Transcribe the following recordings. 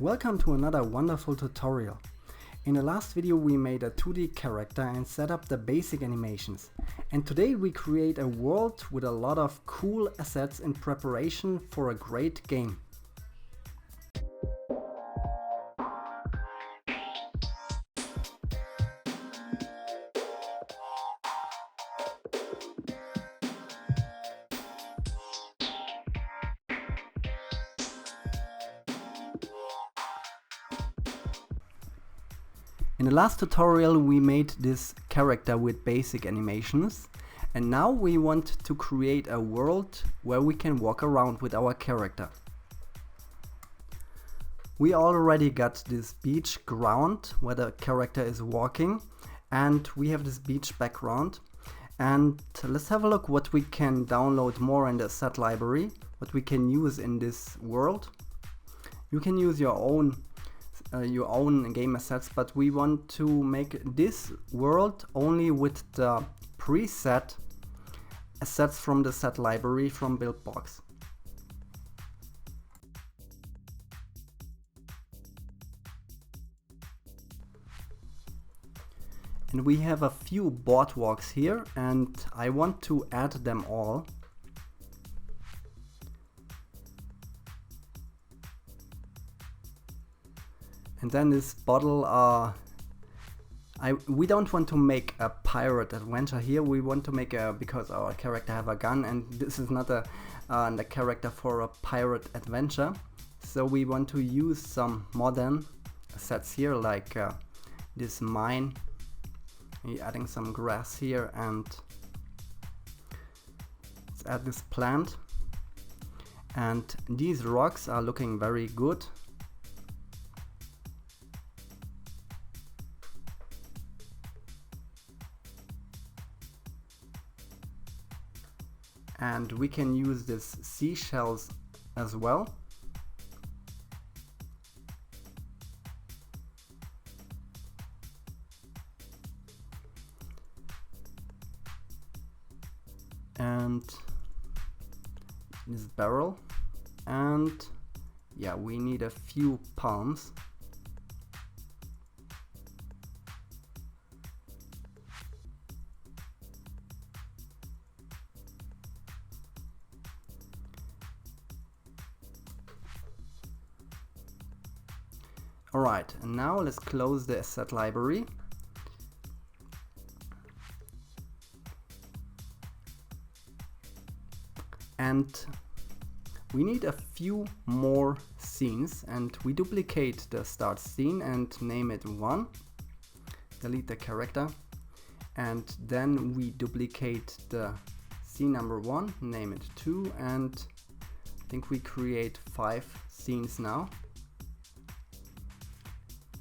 Welcome to another wonderful tutorial. In the last video we made a 2D character and set up the basic animations. And today we create a world with a lot of cool assets in preparation for a great game. In the last tutorial we made this character with basic animations, and now we want to create a world where we can walk around with our character. We already got this beach ground where the character is walking, and we have this beach background. And let's have a look what we can download more in the asset library, what we can use in this world. You can use your own game assets, but we want to make this world only with the preset assets from the set library from Buildbox. And we have a few boardwalks here, and I want to add them all. And then this bottle, we don't want to make a pirate adventure here. We want to make because our character have a gun, and this is not the character for a pirate adventure. So we want to use some modern assets here, like this mine. We're adding some grass here, and let's add this plant. And these rocks are looking very good. And we can use this seashells as well. And this barrel. And yeah, we need a few palms. Alright, and now let's close the asset library. And we need a few more scenes, and we duplicate the start scene and name it 1. Delete the character, and then we duplicate the scene number 1, name it 2, and I think we create 5 scenes now.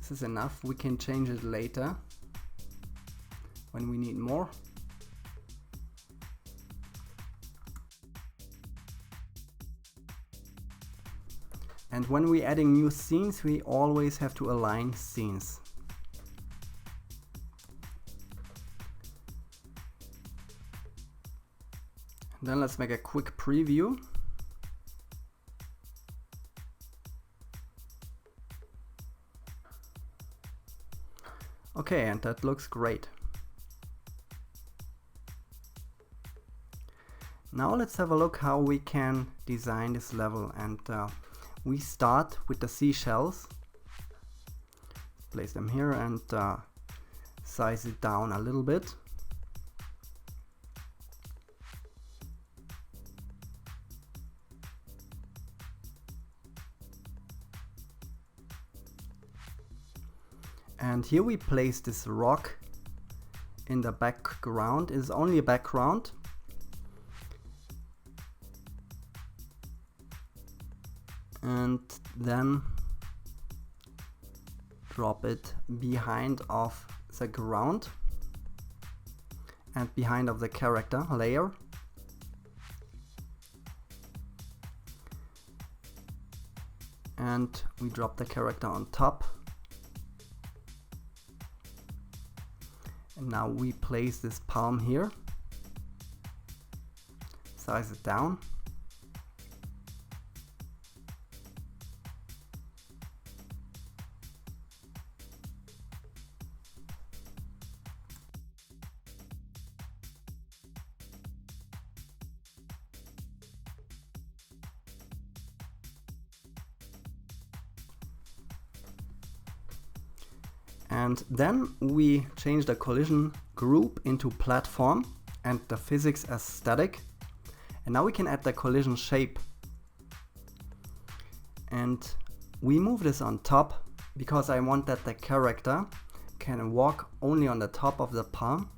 This is enough. We can change it later when we need more. And when we're adding new scenes, we always have to align scenes. Then let's make a quick preview. Okay, and that looks great. Now let's have a look how we can design this level, and we start with the seashells. Place them here and size it down a little bit. And here we place this rock in the background. It's only a background. And then drop it behind of the ground and behind of the character layer. And we drop the character on top. And now we place this palm here, size it down, And then we change the collision group into platform and the physics as static. And now we can add the collision shape. And we move this on top because I want that the character can walk only on the top of the palm.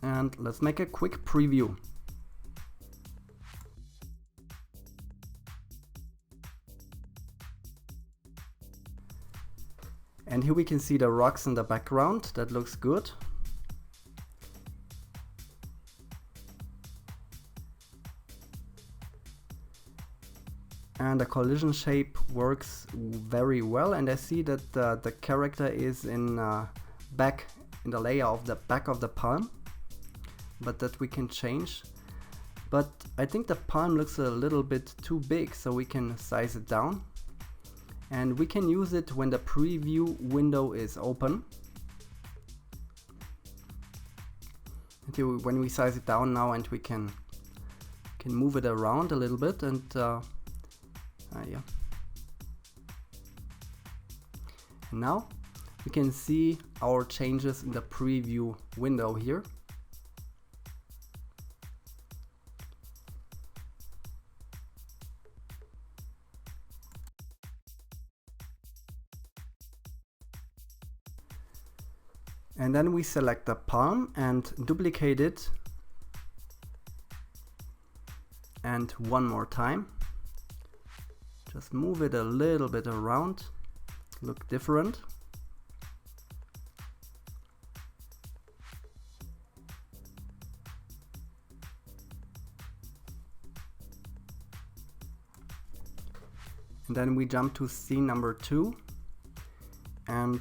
And let's make a quick preview. And here we can see the rocks in the background. That looks good. And the collision shape works very well, and I see that the character is in the layer of the back of the palm, but that we can change. But I think the palm looks a little bit too big, so we can size it down. And we can use it when the preview window is open. Until when we size it down now, and we can move it around a little bit, and yeah. And now we can see our changes in the preview window here. And then we select the palm and duplicate it, and one more time. Just move it a little bit around, look different. And then we jump to scene number 2 and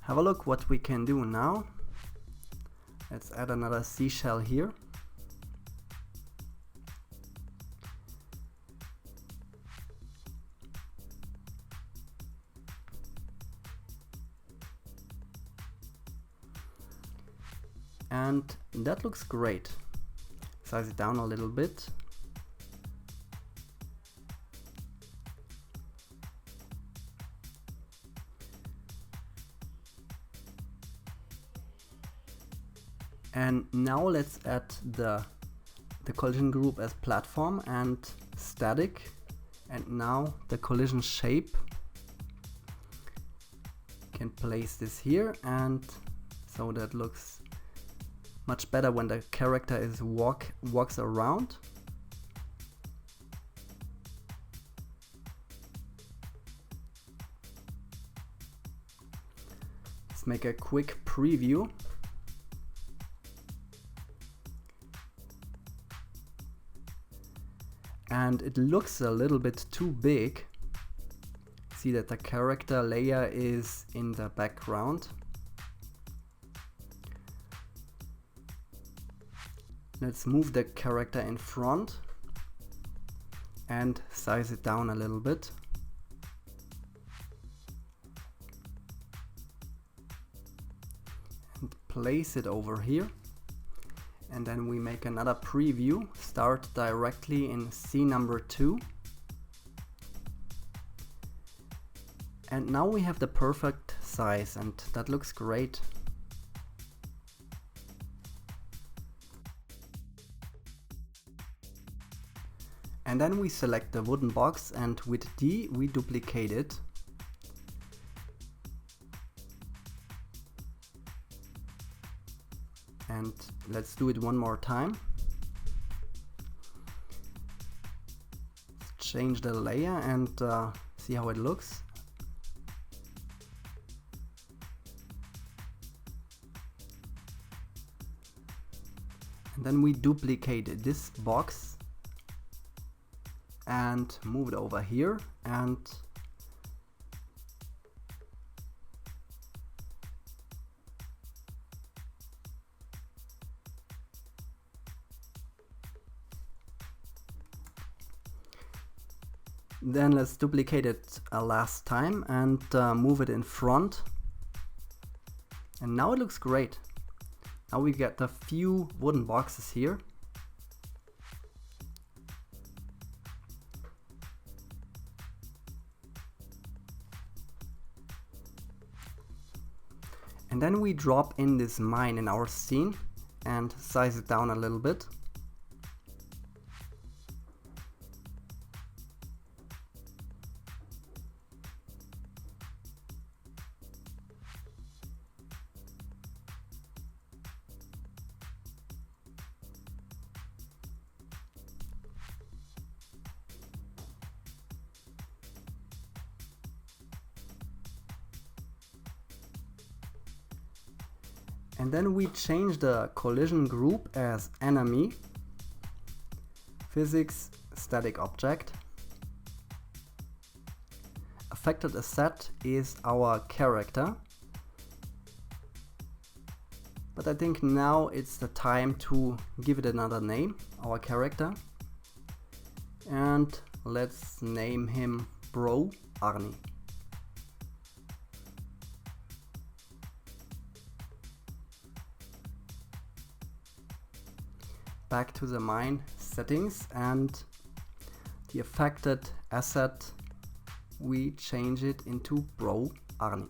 have a look what we can do now. Let's add another seashell here. And that looks great. Size it down a little bit. And now let's add the collision group as platform and static, and now the collision shape. Can place this here, and so that looks much better when the character is walks around. Let's make a quick preview. And it looks a little bit too big. See that the character layer is in the background. Let's move the character in front and size it down a little bit. And place it over here. And then we make another preview, start directly in scene number 2. And now we have the perfect size, and that looks great. And then we select the wooden box, and with D we duplicate it. And let's do it one more time. Let's change the layer and see how it looks. And then we duplicate this box and move it over here, and then let's duplicate it a last time and move it in front. And now it looks great. Now we get a few wooden boxes here. And then we drop in this mine in our scene and size it down a little bit. And then we change the collision group as enemy, physics, static object. Affected asset is our character. But I think now it's the time to give it another name, our character. And let's name him Bro Arnie. Back to the mine settings, and the affected asset, we change it into Bro Arnie.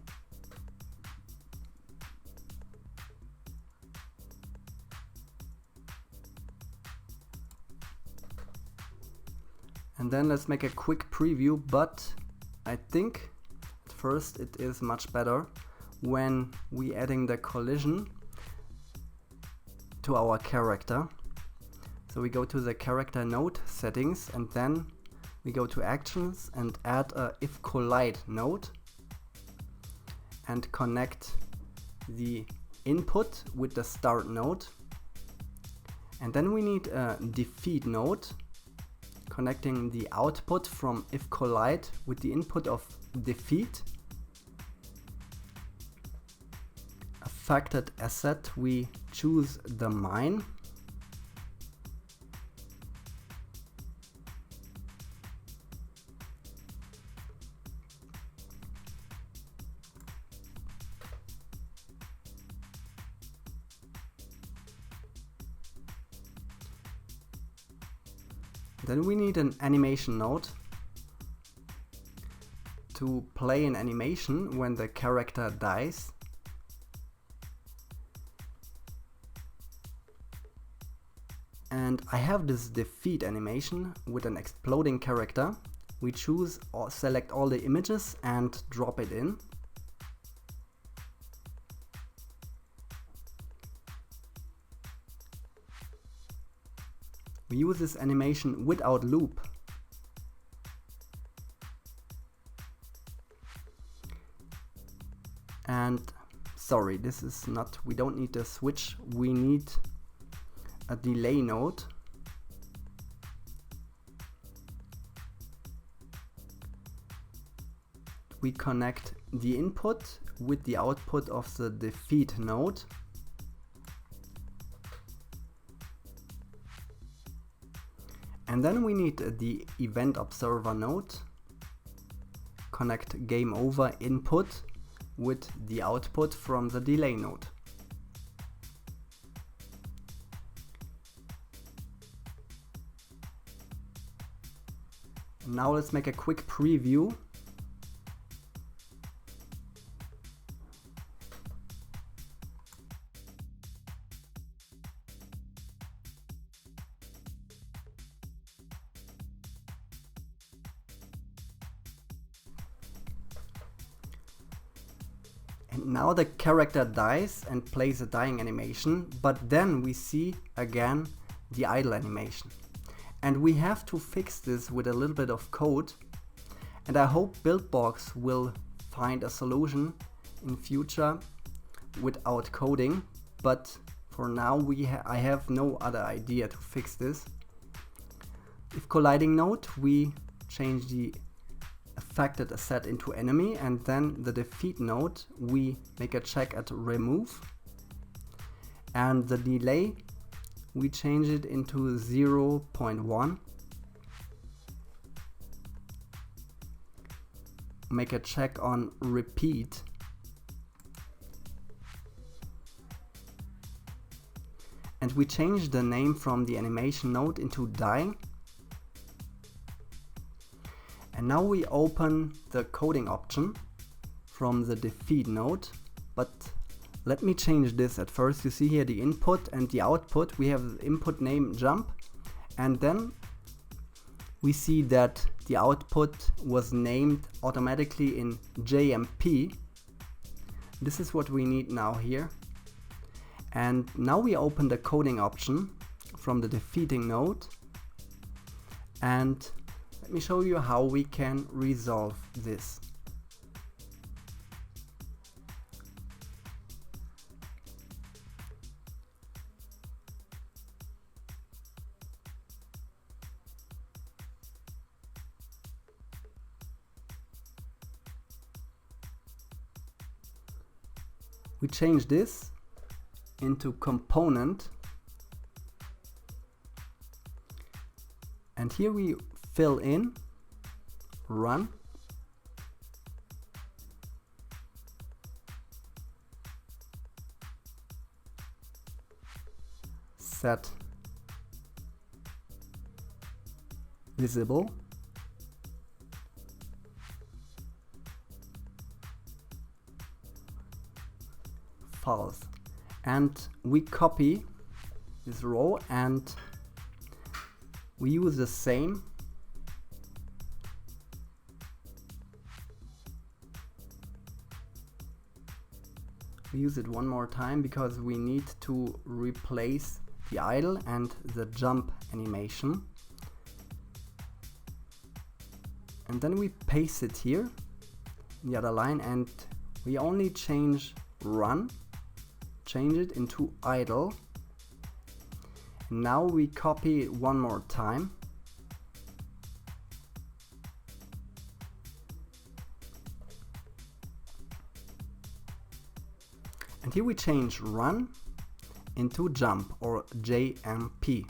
And then let's make a quick preview, but I think at first it is much better when we adding the collision to our character. So we go to the character node settings, and then we go to actions and add a if collide node and connect the input with the start node. And then we need a defeat node connecting the output from if collide with the input of defeat. Affected asset, we choose the mine. Then we need an animation node to play an animation when the character dies. And I have this defeat animation with an exploding character. We choose or select all the images and drop it in. We use this animation without loop. And sorry, this is not, we don't need a switch, we need a delay node. We connect the input with the output of the defeat node. And then we need the event observer node. Connect game over input with the output from the delay node. Now let's make a quick preview. And now the character dies and plays a dying animation, but then we see again the idle animation. And we have to fix this with a little bit of code, and I hope Buildbox will find a solution in future without coding, but for now I have no other idea to fix this. If colliding node, we change the affected asset into enemy, and then the defeat node, we make a check at remove, and the delay, we change it into 0.1. Make a check on repeat. and we change the name from the animation node into die. And now we open the coding option from the defeat node, but let me change this at first. You see here the input and the output. We have the input name jump, and then we see that the output was named automatically in JMP. This is what we need now here. And now we open the coding option from the defeating node, and let me show you how we can resolve this. We change this into component, and here we fill in run, set visible, false, and we copy this row and we use the same. We use it one more time because we need to replace the idle and the jump animation. And then we paste it here in the other line, and we only change run, change it into idle. Now we copy it one more time. And here we change run into jump, or JMP.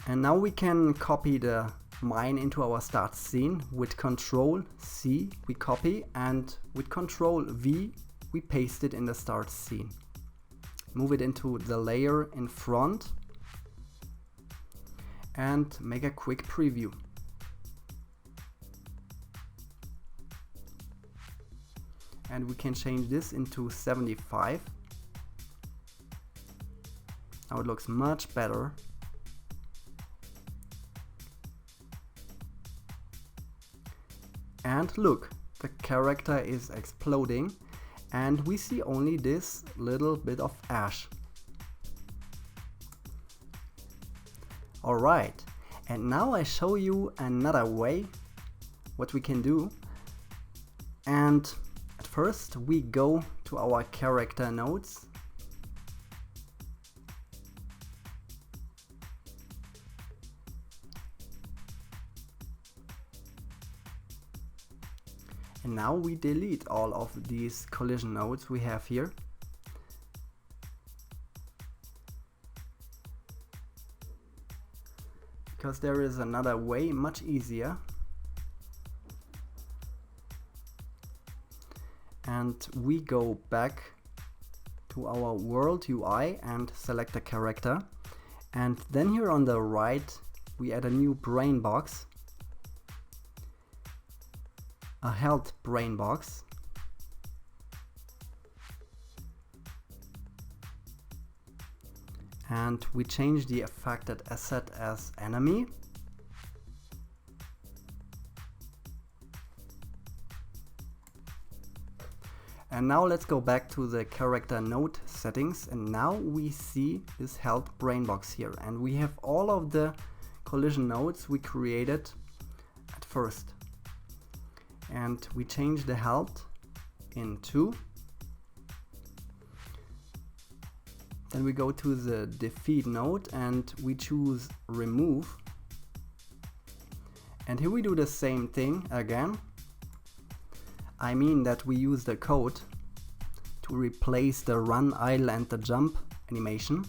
And now we can copy the mine into our start scene. With Control C we copy, and with Control V we paste it in the start scene. Move it into the layer in front and make a quick preview. And we can change this into 75. Now it looks much better. And look, the character is exploding and we see only this little bit of ash. Alright, and now I show you another way what we can do. And at first we go to our character nodes. And now we delete all of these collision nodes we have here. Because there is another way, much easier. And we go back to our world UI and select a character. And then here on the right we add a new brain box. A health brain box, and we change the affected asset as enemy. And now let's go back to the character node settings, and now we see this health brain box here, and we have all of the collision nodes we created at first. And we change the health in 2. Then we go to the defeat node and we choose remove. And here we do the same thing again. I mean that we use the code to replace the run, idle and the jump animation.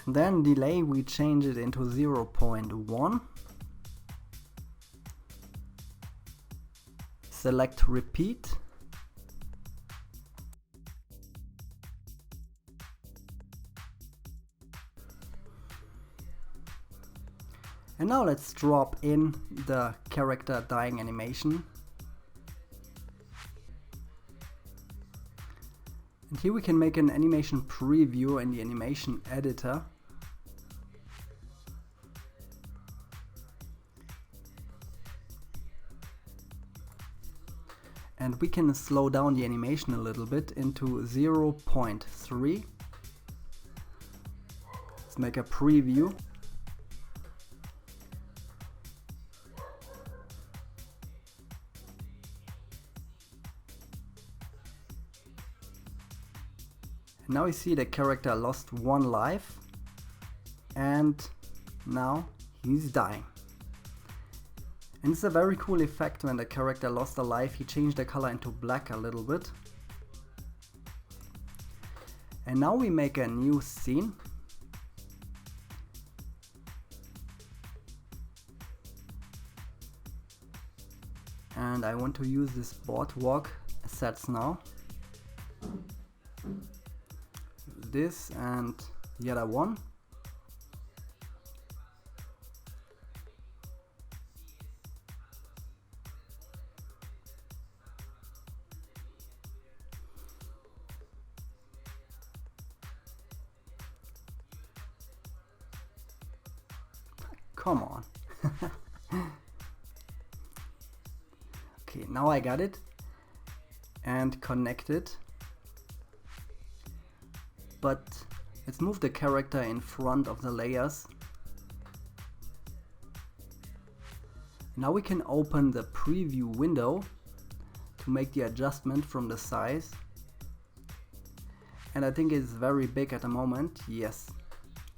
Then delay, we change it into 0.1. Select repeat. And now let's drop in the character dying animation. And here we can make an animation preview in the animation editor. And we can slow down the animation a little bit into 0.3. Let's make a preview. And now we see the character lost 1 life, and now he's dying. And it's a very cool effect. When the character lost a life, he changed the color into black a little bit. And now we make a new scene. And I want to use this boardwalk assets now. This and the other one. Come on. Okay, now I got it and connect it. But let's move the character in front of the layers. Now we can open the preview window to make the adjustment from the size. And I think it's very big at the moment, yes.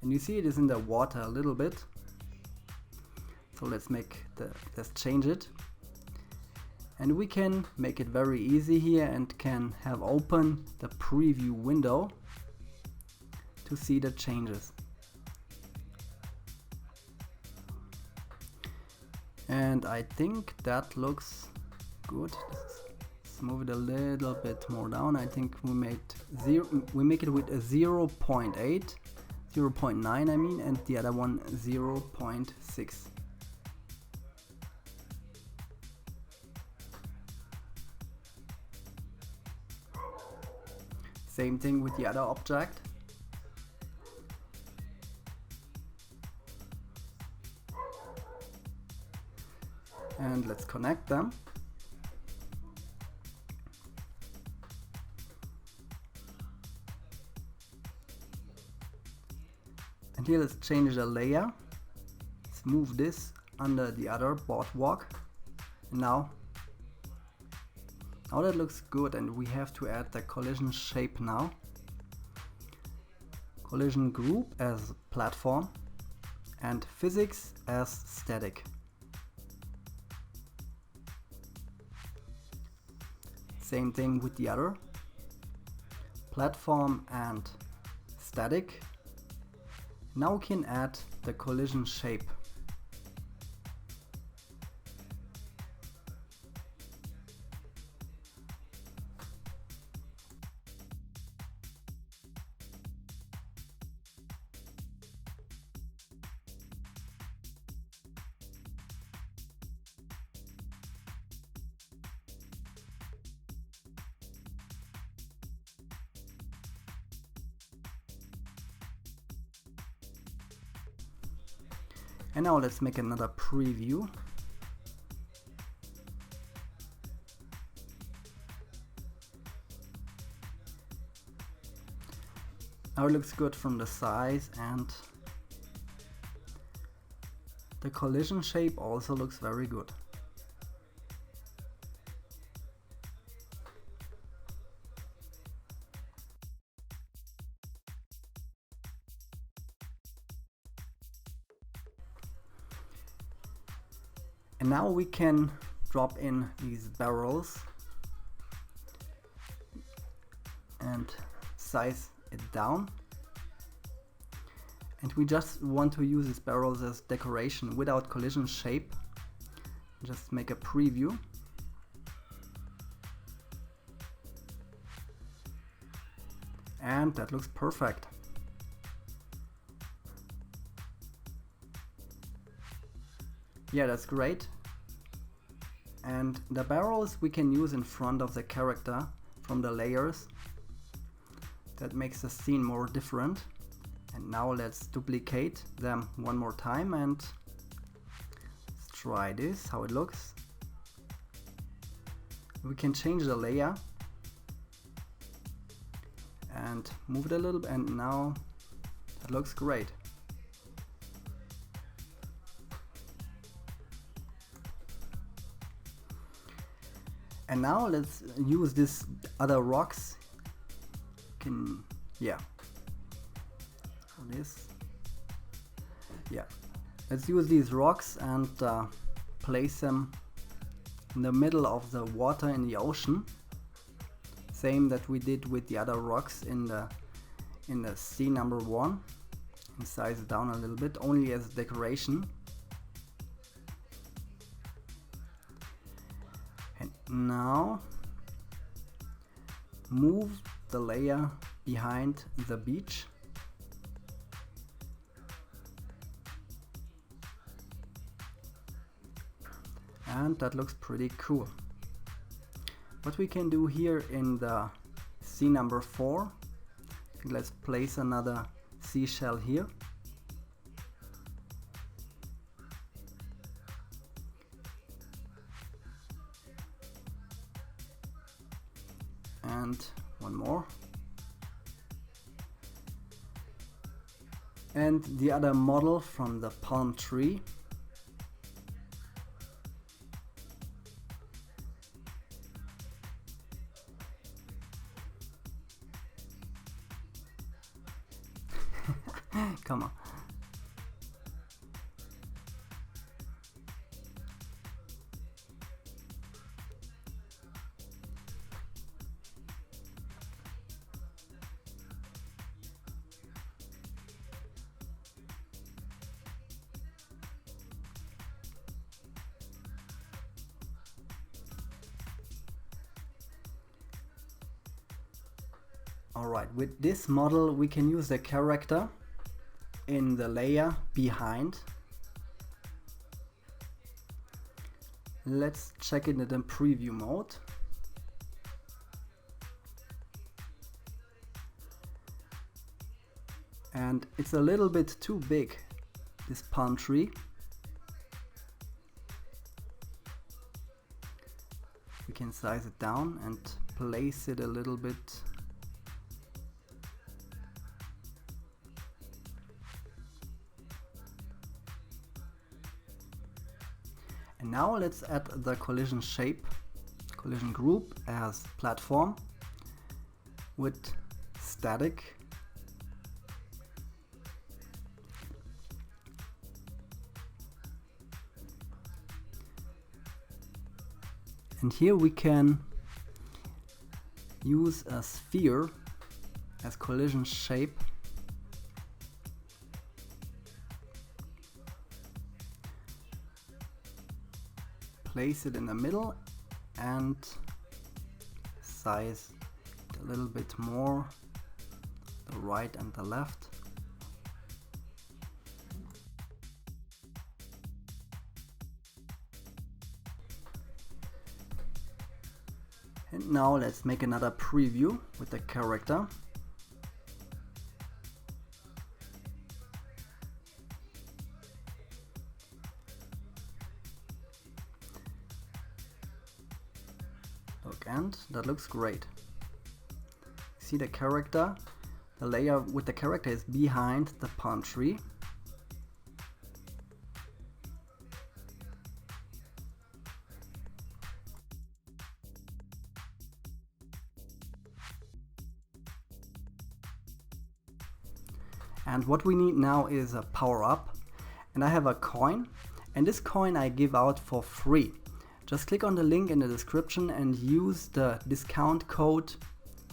And you see it is in the water a little bit. So let's change it. And we can make it very easy here and can have open the preview window to see the changes. And I think that looks good. Let's move it a little bit more down. I think we make it with a 0.8, 0.9 I mean, and the other one 0.6. Same thing with the other object. And let's connect them. And here let's change the layer. Let's move this under the other boardwalk. And now that looks good, and we have to add the collision shape now. Collision group as platform and physics as static. Same thing with the other. Platform and static. Now we can add the collision shape. And now let's make another preview. Now it looks good from the size, and the collision shape also looks very good. And now we can drop in these barrels and size it down. And we just want to use these barrels as decoration without collision shape. Just make a preview. And that looks perfect. Yeah, that's great. And the barrels we can use in front of the character from the layers. That makes the scene more different. And now let's duplicate them one more time and let's try this, how it looks. We can change the layer and move it a little bit, and now that looks great. And now let's use this other rocks. Let's use these rocks and place them in the middle of the water in the ocean. Same that we did with the other rocks in the scene number 1. And size it down a little bit, only as decoration. And now move the layer behind the beach. And that looks pretty cool. What we can do here in the scene number 4, let's place another seashell here. And one more. And the other model from the palm tree. Come on. Alright, with this model we can use the character in the layer behind. Let's check it in the preview mode. And it's a little bit too big, this palm tree. We can size it down and place it a little bit . And now let's add the collision shape, collision group as platform with static. And here we can use a sphere as collision shape. Place it in the middle and size it a little bit more, the right and the left. And now let's make another preview with the character. And that looks great. See the character The layer with the character is behind the palm tree. And what we need now is a power up, and I have a coin, and this coin I give out for free. Just click on the link in the description and use the discount code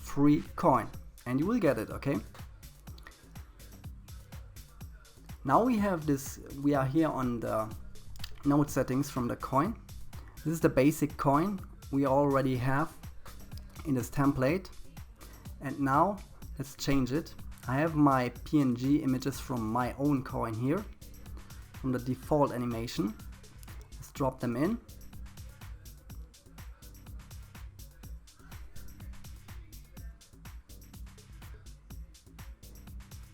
free coin and you will get it, okay? Now we have this, we are here on the node settings from the coin. This is the basic coin we already have in this template, and now let's change it. I have my PNG images from my own coin here, from the default animation. Let's drop them in.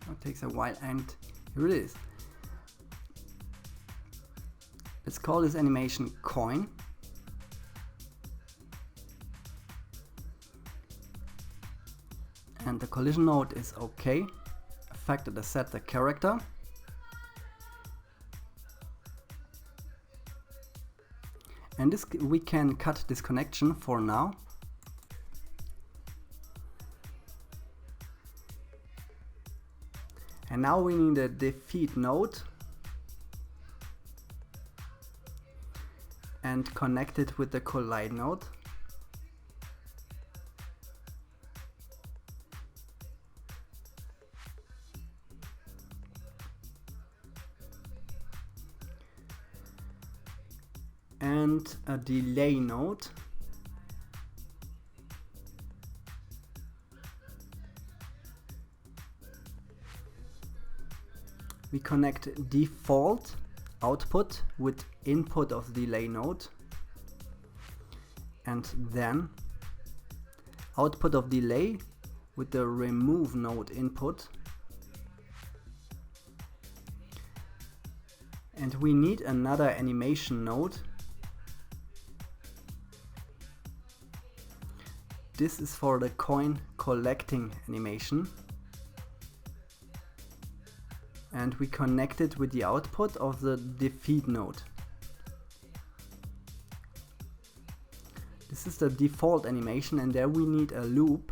It takes a while, and here it is. Let's call this animation coin. And the collision node is OK. Affected is set the character. And this, we can cut this connection for now. And now we need a defeat node and connect it with the collide node. And a delay node. We connect default output with input of delay node, and then output of delay with the remove node input. And we need another animation node. This is for the coin collecting animation. And we connect it with the output of the defeat node. This is the default animation, and there we need a loop.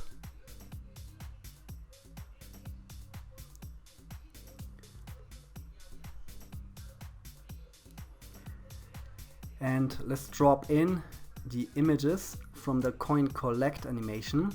And let's drop in the images from the coin collect animation.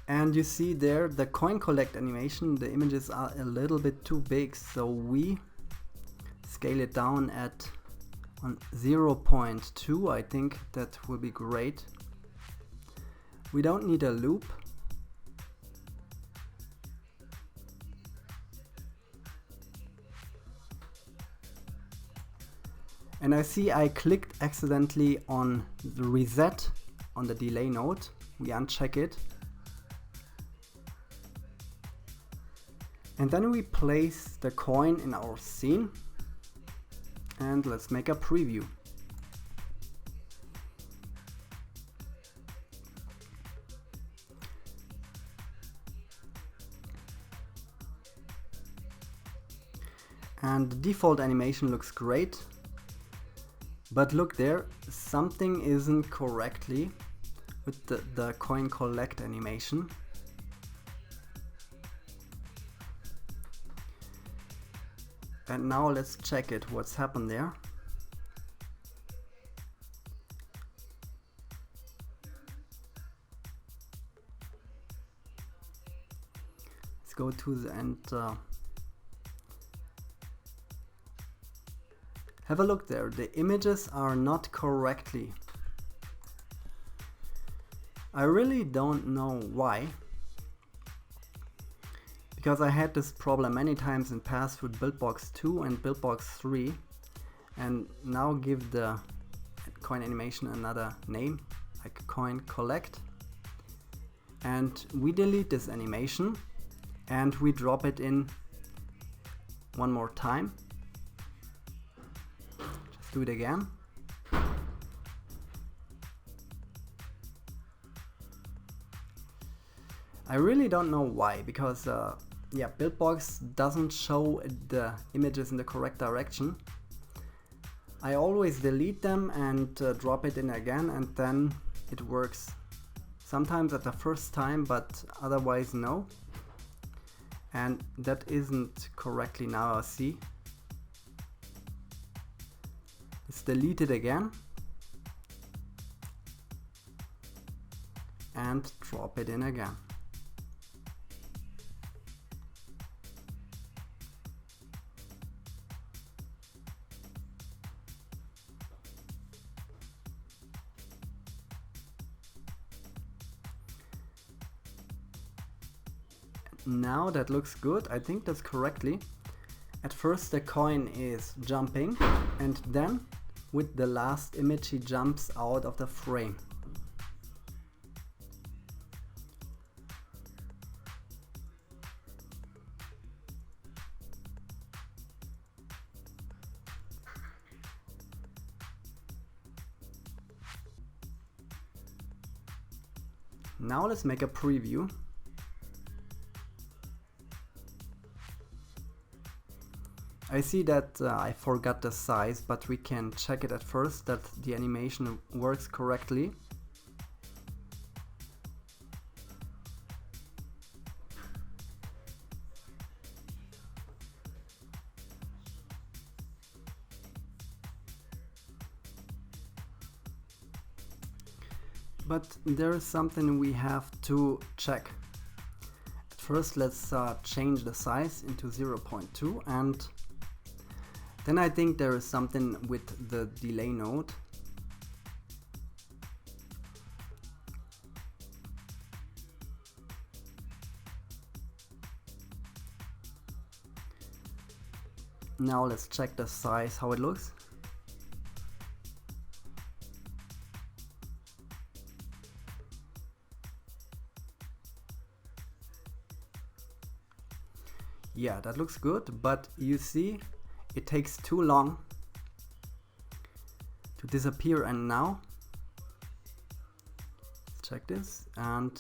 And you see there the coin collect animation, the images are a little bit too big, so we scale it down at on 0.2. I think that will be great. We don't need a loop. And I see I clicked accidentally on the reset on the delay node. We uncheck it. And then we place the coin in our scene. And let's make a preview. And the default animation looks great. But look there, something isn't correctly with the coin collect animation. And now let's check it, what's happened there. Let's go to the end. Have a look there, the images are not correctly. I really don't know why. Because I had this problem many times in past with Buildbox 2 and Buildbox 3, and now give the coin animation another name, like coin collect, and we delete this animation and we drop it in one more time. Just do it again. I really don't know why, because yeah, Buildbox doesn't show the images in the correct direction. I always delete them and drop it in again, and then it works. Sometimes at the first time, but otherwise no. And that isn't correctly now, I see. Let's delete it again and drop it in again. Now that looks good. I think that's correctly. At first the coin is jumping, and then with the last image he jumps out of the frame. Now let's make a preview. I see that I forgot the size, but we can check it at first that the animation works correctly. But there is something we have to check. At first let's change the size into 0.2, and then I think there is something with the delay node. Now let's check the size, how it looks. Yeah, that looks good, but you see, it takes too long to disappear. And now let's check this, and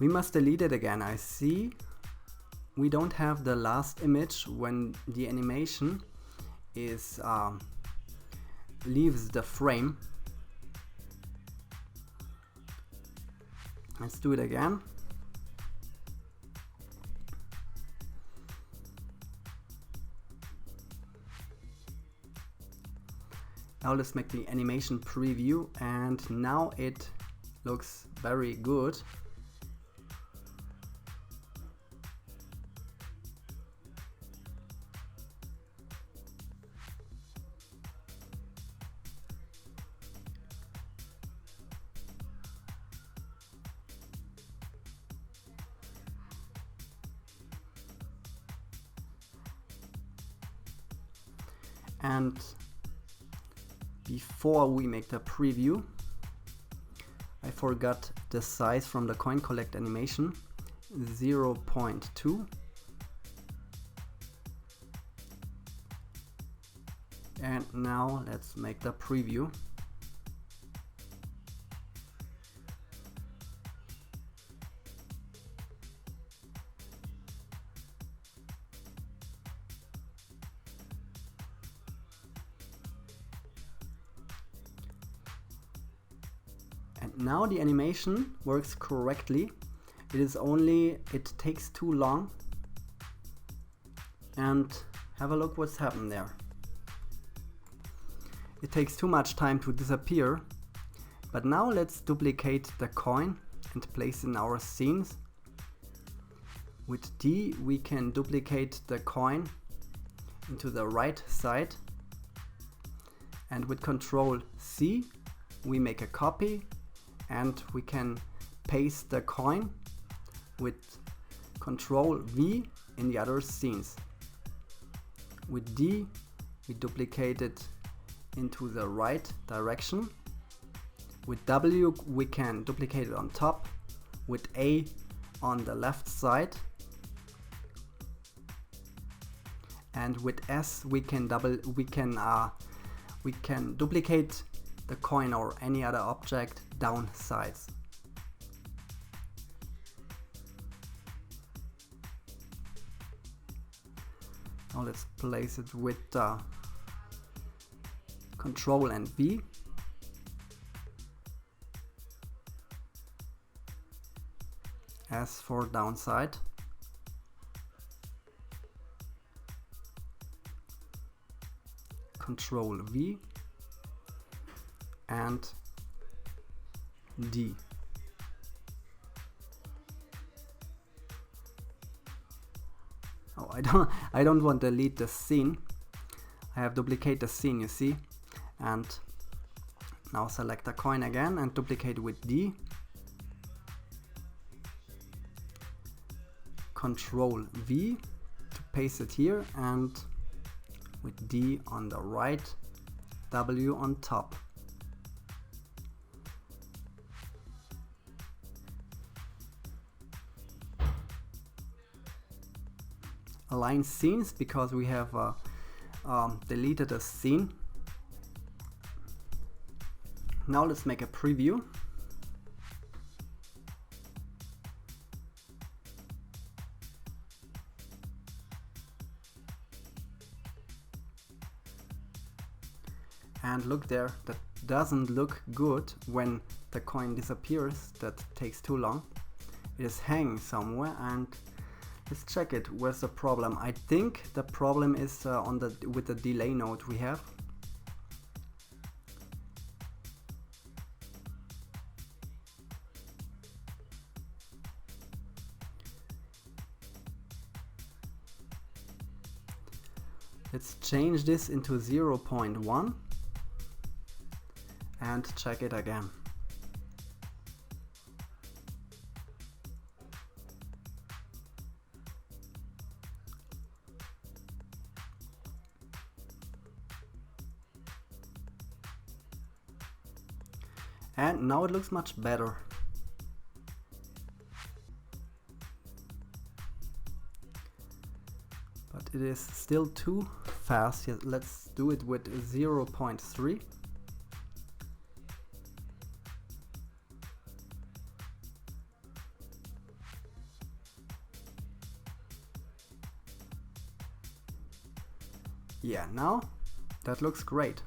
we must delete it again. I see we don't have the last image when the animation is leaves the frame. Let's do it again. Now let's make the animation preview, and now it looks very good. And before we make the preview, I forgot the size from the coin collect animation, 0.2. And now let's make the preview. And now the animation works correctly. It takes too long. And have a look what's happened there. It takes too much time to disappear. But now let's duplicate the coin and place it in our scenes. With D we can duplicate the coin into the right side. And with Ctrl C we make a copy, and we can paste the coin with Ctrl V in the other scenes. With D we duplicate it into the right direction. With W we can duplicate it on top, with A on the left side, and with S we can duplicate the coin or any other object down sides. Now let's place it with Control and V. S for downside. Control V and D. Oh, I don't want to delete the scene. I have duplicate the scene, you see. And now select the coin again and duplicate with D. Control V to paste it here, and with D on the right, W on top. Align scenes because we have deleted a scene. Now let's make a preview. And look there, that doesn't look good when the coin disappears. That takes too long. It is hanging somewhere, and let's check it. Where's the problem? I think the problem is with the delay node we have. Let's change this into 0.1 and check it again. And now it looks much better. But it is still too fast. Let's do it with 0.3. Yeah, now that looks great.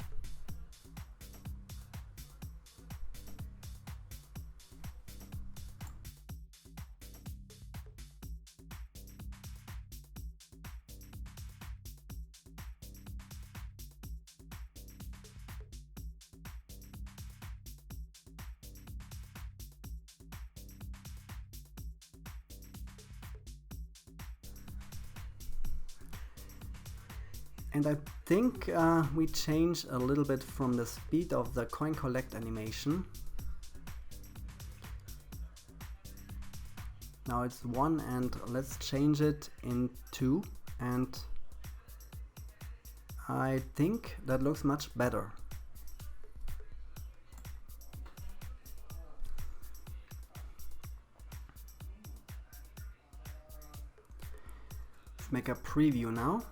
And I think we change a little bit from the speed of the coin collect animation. Now it's 1, and let's change it in 2, and I think that looks much better. Let's make a preview now.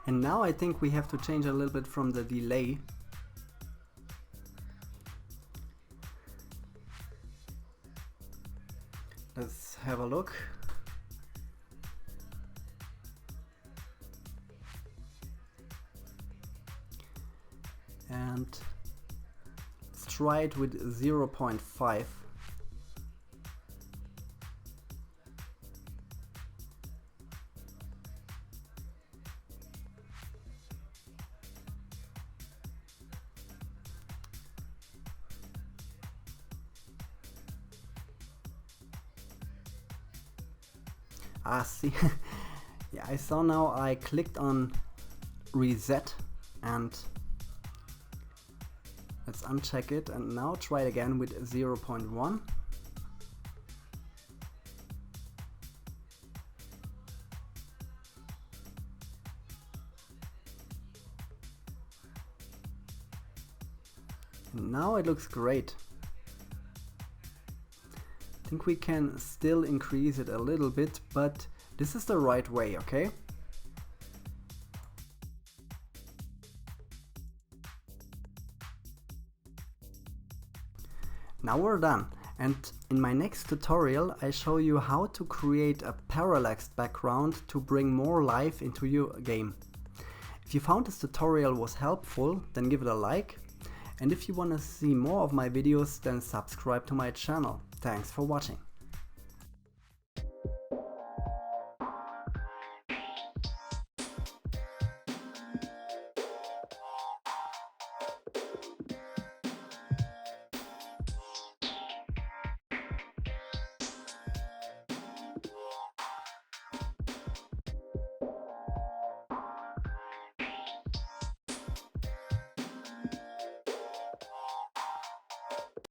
And now I think we have to change a little bit from the delay. Let's have a look. And let's try it with 0.5. See, yeah, I saw now I clicked on reset, and Let's uncheck it and now try it again with 0.1. And now it looks great. I think we can still increase it a little bit, but this is the right way, okay? Now we're done, and in my next tutorial I show you how to create a parallaxed background to bring more life into your game. If you found this tutorial was helpful, then give it a like, and if you want to see more of my videos, then subscribe to my channel. Thanks for watching.